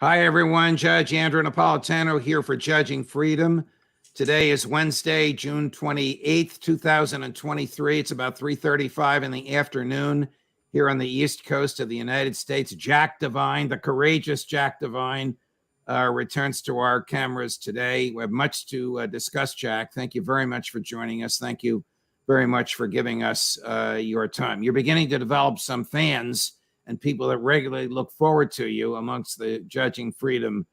Hi, everyone. Judge Andrew Napolitano here for Judging Freedom. Today is Wednesday, June 28th, 2023. It's about 3:35 in the afternoon here on the East Coast of the United States. Jack Devine, the courageous Jack Devine, returns to our cameras today. We have much to discuss, Jack. Thank you very much for joining us. Thank you very much for giving us your time. You're beginning to develop some fans and people that regularly look forward to you amongst the Judging Freedom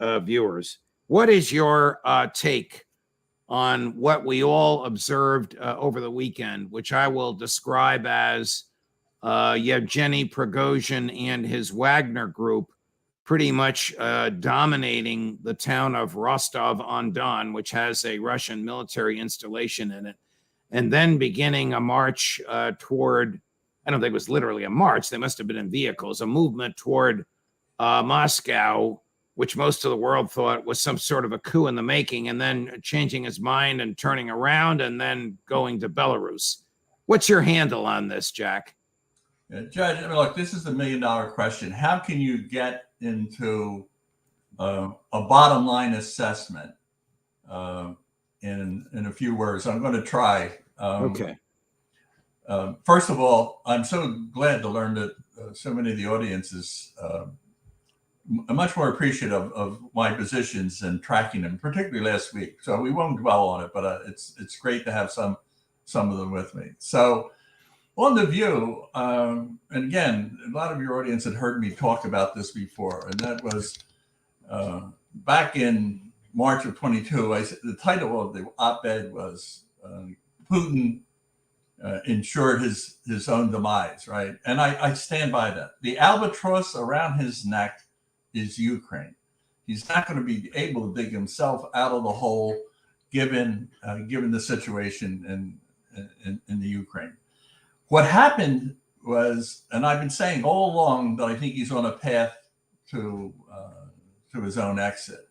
viewers. What is your take on what we all observed over the weekend, which I will describe as Yevgeny Prigozhin and his Wagner group pretty much dominating the town of Rostov-on-Don, which has a Russian military installation in it, and then beginning a march toward, I don't think it was literally a march, they must have been in vehicles, a movement toward Moscow, which most of the world thought was some sort of a coup in the making, and then changing his mind and turning around and then going to Belarus. What's your handle on this, Jack? Yeah, Judge, I mean, look, this is the million-dollar question. How can you get into a bottom line assessment in a few words? I'm going to try. Okay. First of all, I'm so glad to learn that so many of the audience is much more appreciative of my positions and tracking them, particularly last week. So we won't dwell on it, but it's great to have some of them with me. So on The View, and again, a lot of your audience had heard me talk about this before, and that was back in March of 22. The title of the op-ed was Putin ensured his own demise, right? And I stand by that. The albatross around his neck is Ukraine. He's not going to be able to dig himself out of the hole, given the situation in the Ukraine. What happened was, and I've been saying all along that I think he's on a path to his own exit.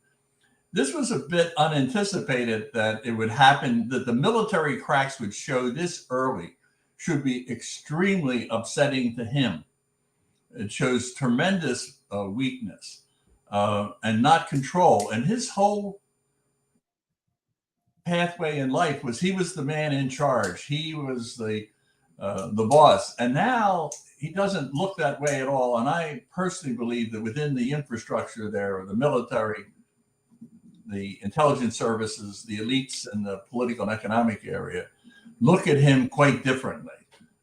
This was a bit unanticipated that it would happen, that the military cracks would show this early should be extremely upsetting to him. It shows tremendous weakness and not control. And his whole pathway in life was he was the man in charge. He was the boss. And now he doesn't look that way at all. And I personally believe that within the infrastructure there, or the military, the intelligence services, the elites in the political and economic area look at him quite differently.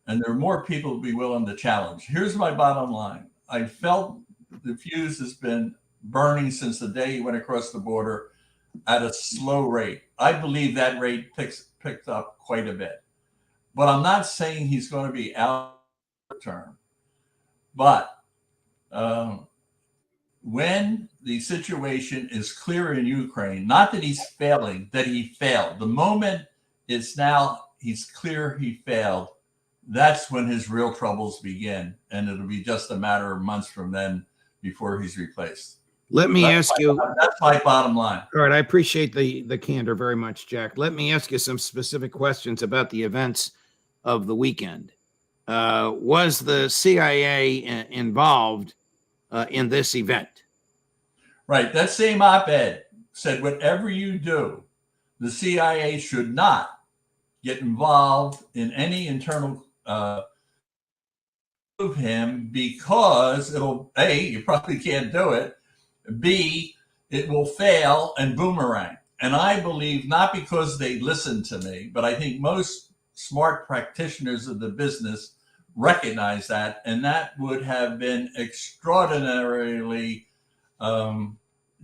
And there are more people to be willing to challenge. Here's my bottom line. I felt the fuse has been burning since the day he went across the border at a slow rate. I believe that rate picked up quite a bit. But I'm not saying he's going to be out of term. But when the situation is clear in Ukraine, not that he's failing, that he failed. The moment it's now he's clear he failed, that's when his real troubles begin. And it'll be just a matter of months from then before he's replaced. Let me ask you. That's my bottom line. All right. I appreciate the candor very much, Jack. Let me ask you some specific questions about the events of the weekend. Was the CIA involved in this event? Right. That same op-ed said, whatever you do, the CIA should not get involved in any internal of him, because it'll, A, you probably can't do it. B, it will fail and boomerang. And I believe, not because they listen to me, but I think most smart practitioners of the business recognize that, and that would have been extraordinarily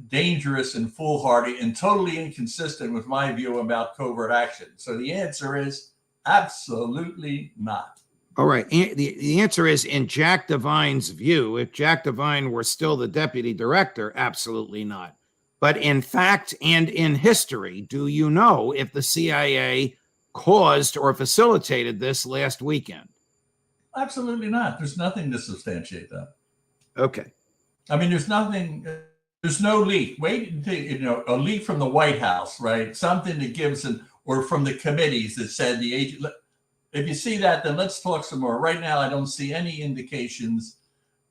dangerous and foolhardy and totally inconsistent with my view about covert action. So the answer is absolutely not. All right. The answer is, in Jack Devine's view, if Jack Devine were still the deputy director, absolutely not. But in fact and in history, do you know if the CIA caused or facilitated this last weekend? Absolutely not. There's nothing to substantiate that. Okay. I mean, there's nothing, there's no leak. Wait until, a leak from the White House, right? Something that gives or from the committees that said the agent. If you see that, then let's talk some more. Right now, I don't see any indications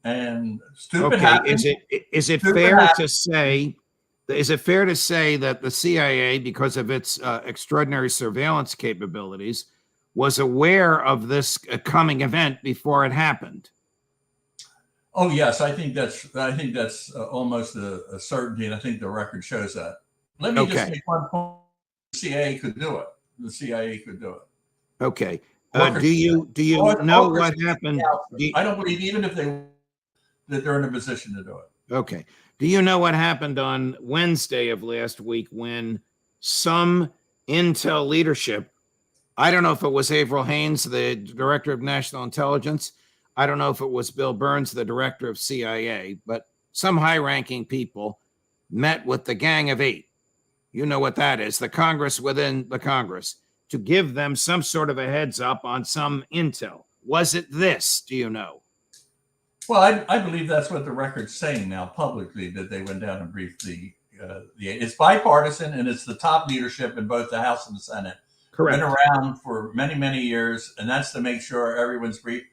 and stupid Okay, happens. is it Stupid fair happens. to say, is it fair to say that the CIA, because of its extraordinary surveillance capabilities, was aware of this coming event before it happened? Oh yes, I think that's almost a certainty, and I think the record shows that. Let me just Okay, make one point: the CIA could do it. The CIA could do it. okay. Orchestra- Do you know what orchestrating happened? the outfit. I don't believe even if that they're in a position to do it. Okay. Do you know what happened on Wednesday of last week when some intel leadership, I don't know if it was Avril Haines, the director of national intelligence, I don't know if it was Bill Burns, the director of CIA, but some high ranking people met with the Gang of Eight. You know what that is, the Congress within the Congress, to give them some sort of a heads up on some intel. Was it this? Do you know? Well, I believe that's what the record's saying now publicly, that they went down and briefed it's bipartisan, and it's the top leadership in both the House and the Senate. Correct. Been around for many, many years, and that's to make sure everyone's briefed.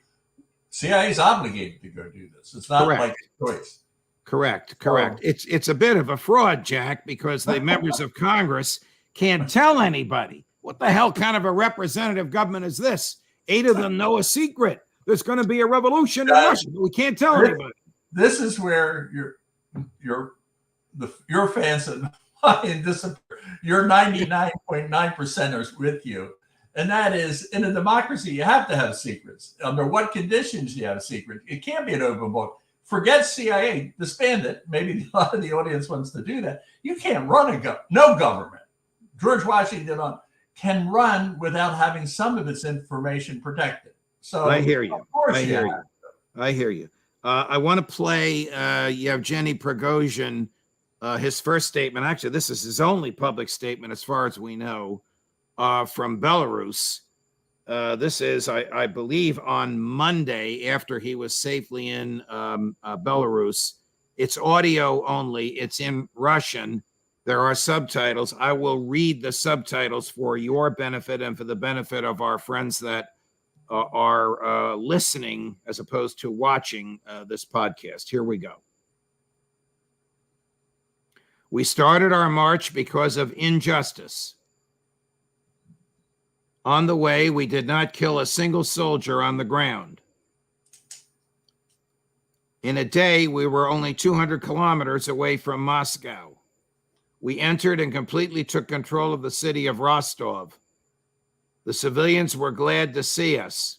CIA is obligated to go do this. It's not Correct. like a choice. Correct. It's a bit of a fraud, Jack, because the members of Congress can't tell anybody. What the hell kind of a representative government is this? 8 of them know a secret. There's going to be a revolution in Russia, but we can't tell anybody. This is where your fans and mine disappear. Your 99.9% are with you. And that is, in a democracy, you have to have secrets. Under what conditions do you have secrets? It can't be an open book. Forget CIA, disband it. Maybe a lot of the audience wants to do that. You can't run no government. George Washington can run without having some of its information protected. So I hear you. Of course I hear you. I want to play Yevgeny Prigozhin, his first statement. Actually, this is his only public statement, as far as we know, from Belarus. This is, I believe, on Monday after he was safely in Belarus. It's audio only. It's in Russian. There are subtitles. I will read the subtitles for your benefit and for the benefit of our friends that are listening as opposed to watching this podcast. Here we go. We started our march because of injustice. On the way, we did not kill a single soldier on the ground. In a day, we were only 200 kilometers away from Moscow. We entered and completely took control of the city of Rostov. The civilians were glad to see us.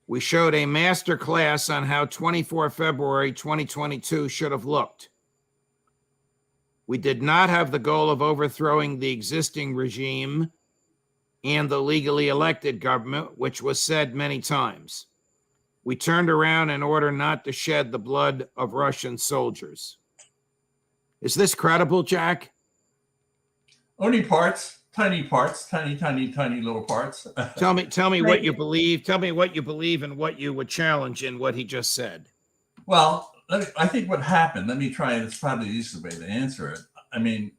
We showed a master class on how 24 February 2022 should have looked. We did not have the goal of overthrowing the existing regime and the legally elected government, which was said many times. We turned around in order not to shed the blood of Russian soldiers. Is this credible, Jack? Only parts, tiny little parts. Tell me what you believe. Tell me what you believe and what you would challenge in what he just said. Well, I think what happened, let me try, and it's probably the easiest way to answer it. I mean,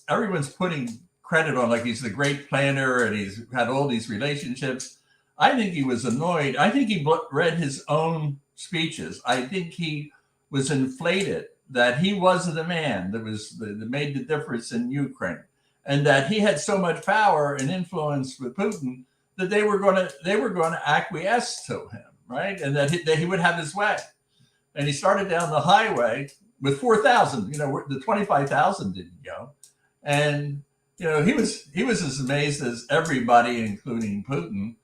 everyone's putting credit on like he's the great planner and he's had all these relationships. I think he was annoyed. I think he read his own speeches. I think he was inflated that he was the man that made the difference in Ukraine, and that he had so much power and influence with Putin that they were going to acquiesce to him, right? And that he would have his way. And he started down the highway with 4,000. You know, the 25,000 didn't go, and you know he was as amazed as everybody, including Putin,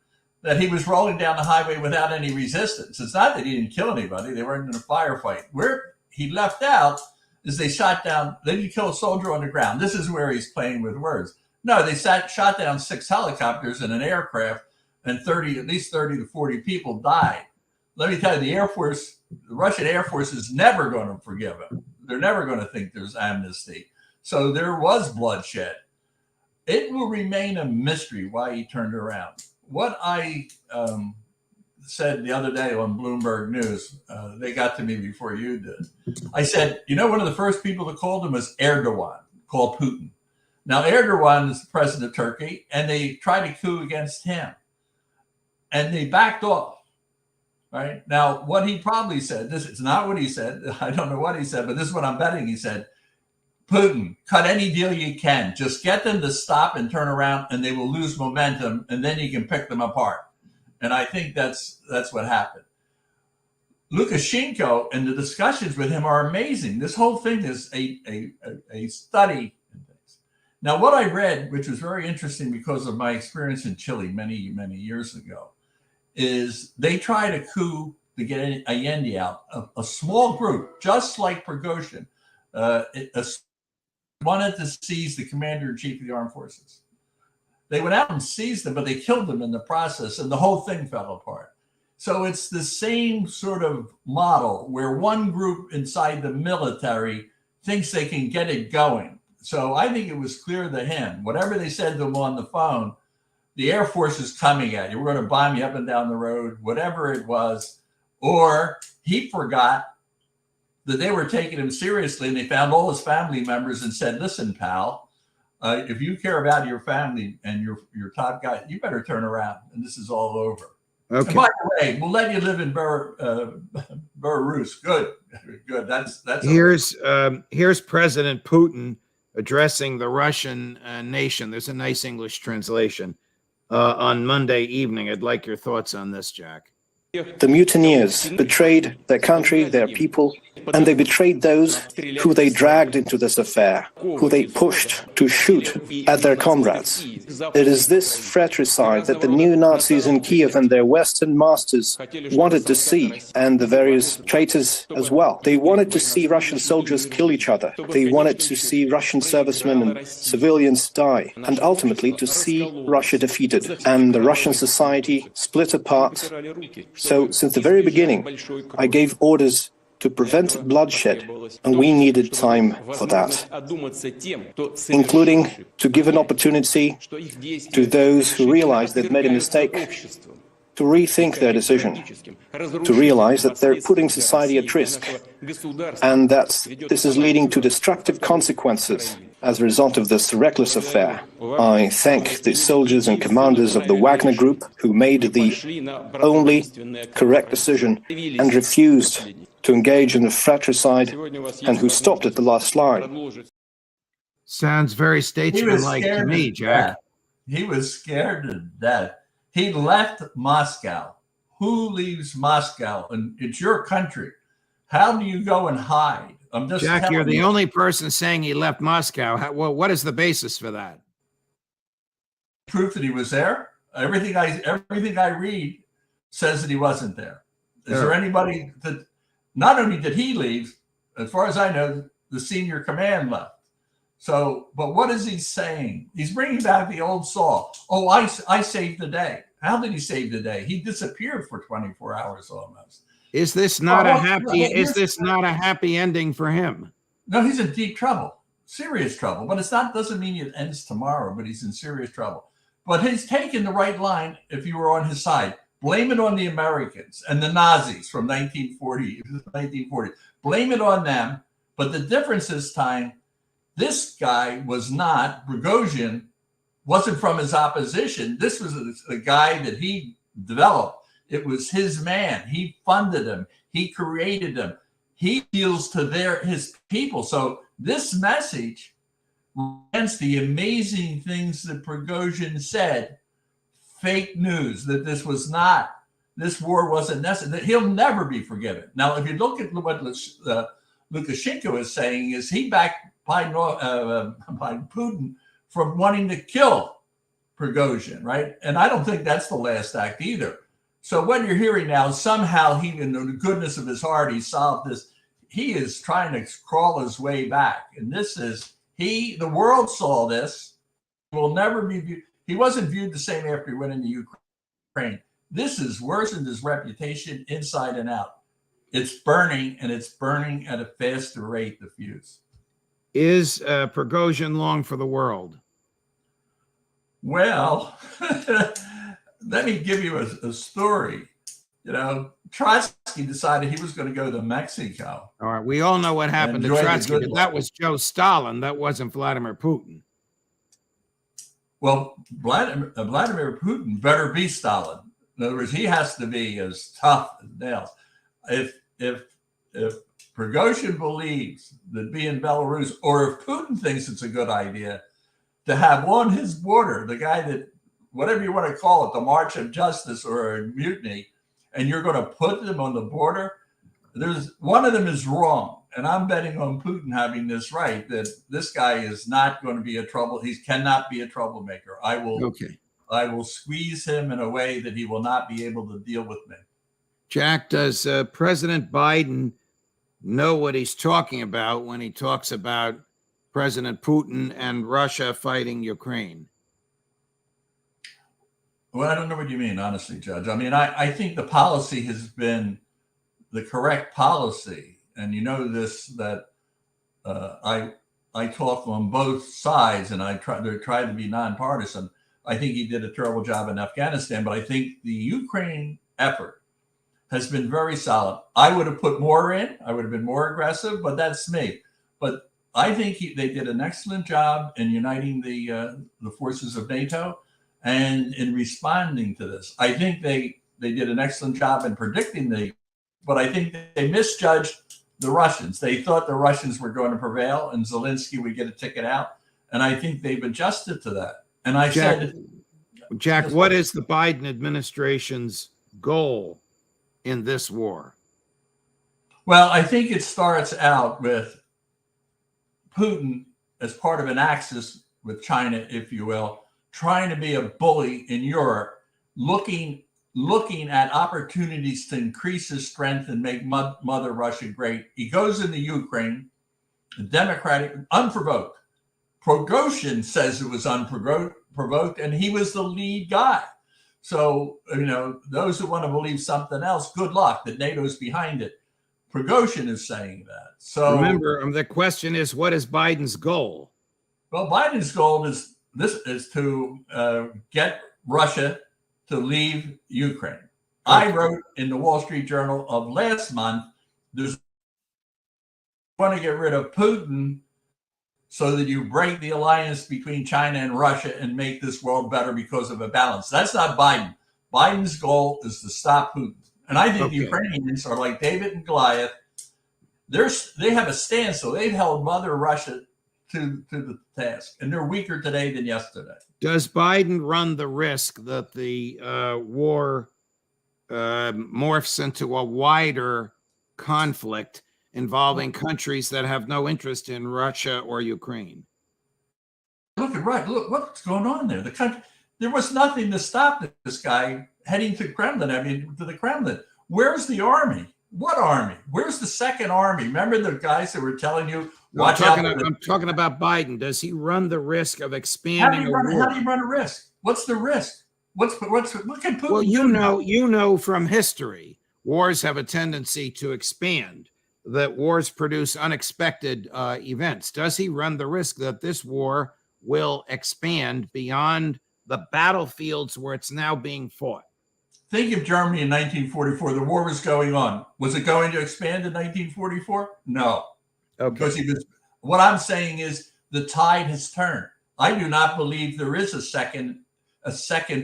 that he was rolling down the highway without any resistance. It's not that he didn't kill anybody; they weren't in a firefight. Where he left out is they shot down. They didn't kill a soldier on the ground. This is where he's playing with words. No, they shot down 6 helicopters and an aircraft, and at least 30 to 40 people died. Let me tell you, the Russian Air Force is never going to forgive him. They're never going to think there's amnesty. So there was bloodshed. It will remain a mystery why he turned around. What I said the other day on Bloomberg News, they got to me before you did. I said, you know, one of the first people that called him was Erdogan, called Putin. Now, Erdogan is the president of Turkey, and they tried a coup against him. And they backed off. right? Now, what he probably said, this is not what he said. I don't know what he said, but this is what I'm betting he said. Putin, cut any deal you can. Just get them to stop and turn around, and they will lose momentum, and then you can pick them apart. And I think that's what happened. Lukashenko and the discussions with him are amazing. This whole thing is a study in things. Now, what I read, which was very interesting because of my experience in Chile many, many years ago, is they tried a coup to get Allende out. A small group, just like Prigozhin, wanted to seize the commander-in-chief of the armed forces. They went out and seized them, but they killed them in the process, and the whole thing fell apart. So it's the same sort of model where one group inside the military thinks they can get it going. So I think it was clear to him, whatever they said to him on the phone, the Air Force is coming at you. We're going to bomb you up and down the road, whatever it was. Or he forgot that they were taking him seriously, and they found all his family members and said, listen, pal, if you care about your family and your top guy, you better turn around, and this is all over. Okay. And by the way, we'll let you live in Belarus. Good. That's here's President Putin addressing the Russian nation. There's a nice English translation on Monday evening. I'd like your thoughts on this, Jack. The mutineers betrayed their country, their people, and they betrayed those who they dragged into this affair, who they pushed to shoot at their comrades. It is this fratricide that the neo-Nazis in Kiev and their Western masters wanted to see, and the various traitors as well. They wanted to see Russian soldiers kill each other. They wanted to see Russian servicemen and civilians die, and ultimately to see Russia defeated and the Russian society split apart. So, since the very beginning, I gave orders to prevent bloodshed, and we needed time for that, including to give an opportunity to those who realize they've made a mistake to rethink their decision, to realize that they're putting society at risk, and that this is leading to destructive consequences as a result of this reckless affair. I thank the soldiers and commanders of the Wagner Group who made the only correct decision and refused to engage in the fratricide, and who stopped at the last line. Sounds very statesmanlike to me, Jack. He was scared to death. He left Moscow. Who leaves Moscow? And it's your country. How do you go and hide? I'm just Jack, you're the only person saying he left Moscow. What is the basis for that? Proof that he was there. Everything I read says that he wasn't there. Is there anybody that? Not only did he leave, as far as I know, the senior command left. So, but what is he saying? He's bringing back the old saw. Oh, I saved the day. How did he save the day? He disappeared for 24 hours almost. Is this not a happy? Is this not a happy ending for him? No, he's in deep trouble, serious trouble. But it's not. Doesn't mean it ends tomorrow. But he's in serious trouble. But he's taken the right line. If you were on his side. Blame it on the Americans and the Nazis from 1940. Blame it on them. But the difference this time, this guy was not, Prigozhin wasn't from his opposition. This was a guy that he developed. It was his man. He funded him. He created him. He appeals to his people. So this message against the amazing things that Prigozhin said, fake news, that this war wasn't necessary, that he'll never be forgiven. Now, if you look at what Lukashenko is saying, is he backed by Putin from wanting to kill Prigozhin, right? And I don't think that's the last act either. So what you're hearing now, somehow he, in the goodness of his heart, he solved this. He is trying to crawl his way back. And this is, the world saw this, will never be viewed. He wasn't viewed the same after he went into Ukraine. This has worsened his reputation inside and out. It's burning, and it's burning at a faster rate, the fuse. Is Prigozhin long for the world? Well, let me give you a story. You know, Trotsky decided he was going to go to Mexico. All right, we all know what happened to Trotsky, but that was Joe Stalin. That wasn't Vladimir Putin. Well, Vladimir Putin better be Stalin. In other words, he has to be as tough as nails. If Prigozhin believes that being Belarus, or if Putin thinks it's a good idea to have on his border the guy that, whatever you want to call it, the March of Justice or a mutiny, and you're going to put them on the border, there's one of them is wrong. And I'm betting on Putin having this right, that this guy is not going to be a trouble. He cannot be a troublemaker. I will squeeze him in a way that he will not be able to deal with me. Jack, does President Biden know what he's talking about when he talks about President Putin and Russia fighting Ukraine? Well, I don't know what you mean, honestly, Judge. I mean, I think the policy has been the correct policy. And you know this, that I talk on both sides, and I try to be nonpartisan. I think he did a terrible job in Afghanistan, but I think the Ukraine effort has been very solid. I would have put more in. I would have been more aggressive, but that's me. But I think they did an excellent job in uniting the forces of NATO and in responding to this. I think they did an excellent job in predicting but I think they misjudged the Russians. They thought the Russians were going to prevail and Zelensky would get a ticket out. And I think they've adjusted to that. And I said, Jack, what is the Biden administration's goal in this war? Well, I think it starts out with Putin as part of an axis with China, if you will, trying to be a bully in Europe, looking at opportunities to increase his strength and make Mother Russia great. He goes into Ukraine, democratic, unprovoked. Prigozhin says it was unprovoked, and he was the lead guy. So, those who want to believe something else, good luck, that NATO's behind it. Prigozhin is saying that. So remember, the question is, what is Biden's goal? Well, Biden's goal is to get Russia to leave Ukraine. Okay. I wrote in the Wall Street Journal of last month, there's want to get rid of Putin so that you break the alliance between China and Russia and make this world better because of a balance. That's not Biden. Biden's goal is to stop Putin. And I think the Ukrainians are like David and Goliath. They have a stance, so they've held Mother Russia to the task, and they're weaker today than yesterday. Does Biden run the risk that the war morphs into a wider conflict involving countries that have no interest in Russia or Ukraine? Look what's going on there. The country, there was nothing to stop this guy heading to the Kremlin. Where's the army? What army? Where's the second army? Remember the guys that were telling you, watch out. I'm talking about Biden. Does he run the risk of expanding a war? How do you run a risk? What's the risk? What can Putin Well, you know from history, wars have a tendency to expand, that wars produce unexpected events. Does he run the risk that this war will expand beyond the battlefields where it's now being fought? Think of Germany in 1944. The war was going on. Was it going to expand in 1944? No. Okay. Because what I'm saying is the tide has turned. I do not believe there is a second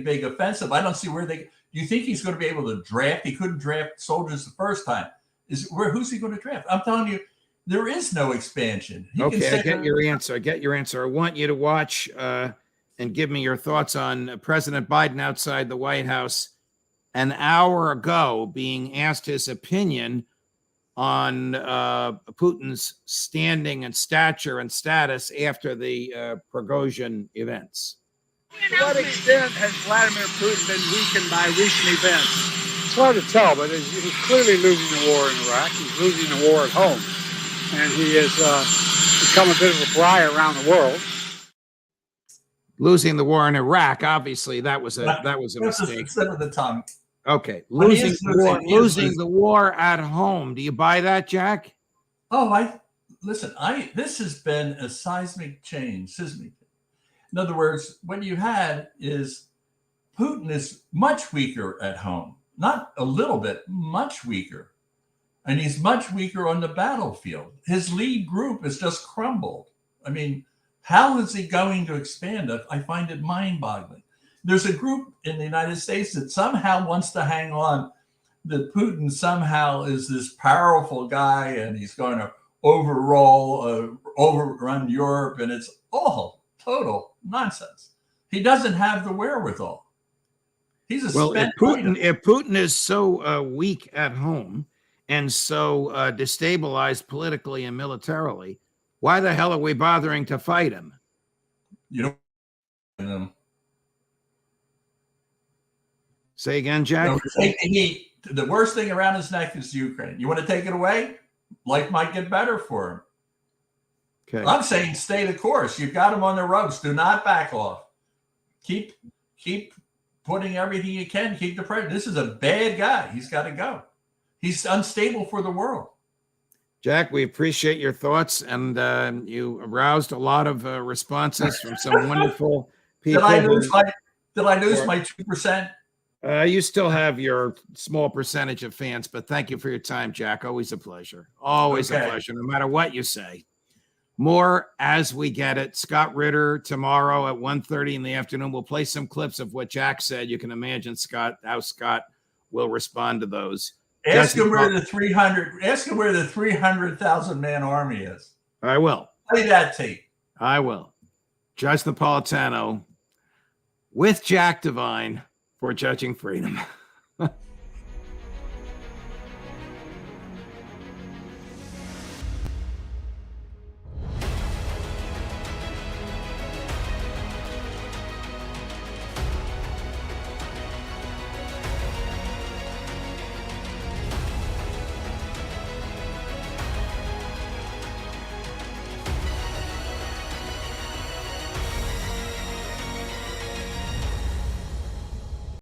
big offensive. I don't see where you think he's going to be able to draft? He couldn't draft soldiers the first time. Who's he going to draft? I'm telling you, there is no expansion. I get your answer. I want you to watch and give me your thoughts on President Biden outside the White House an hour ago being asked his opinion on Putin's standing and stature and status after the Prigozhin events. To what extent has Vladimir Putin been weakened by recent events? It's hard to tell, but he's clearly losing the war in Iraq. He's losing the war at home. And he has become a bit of a fly around the world. Losing the war in Iraq, obviously, that was a mistake. Slip of the tongue. Okay, losing the war at home. Do you buy that, Jack? Oh, this has been a seismic change. In other words, what you had is Putin is much weaker at home. Not a little bit, much weaker. And he's much weaker on the battlefield. His lead group has just crumbled. I mean, how is he going to expand it? I find it mind-boggling. there's a group in the United States that somehow wants to hang on that Putin somehow is this powerful guy and he's going to overrun Europe, and it's all total nonsense. He doesn't have the wherewithal. He's a spent item. If Putin is so weak at home and so destabilized politically and militarily, why the hell are we bothering to fight him? You know. Say again, Jack. The worst thing around his neck is Ukraine. You want to take it away? Life might get better for him. Okay. I'm saying stay the course. You've got him on the ropes. Do not back off. Keep putting everything you can. Keep the pressure. This is a bad guy. He's got to go. He's unstable for the world. Jack, we appreciate your thoughts, and you aroused a lot of responses from some wonderful people. Did I lose my 2%? You still have your small percentage of fans, but thank you for your time, Jack. Always a pleasure. Always a pleasure, no matter what you say. More as we get it. Scott Ritter tomorrow at 1:30 in the afternoon. We'll play some clips of what Jack said. You can imagine how Scott will respond to those. Ask him where the 300,000 man army is. I will. Play that tape. I will. Judge Napolitano with Jack Devine for Judging Freedom.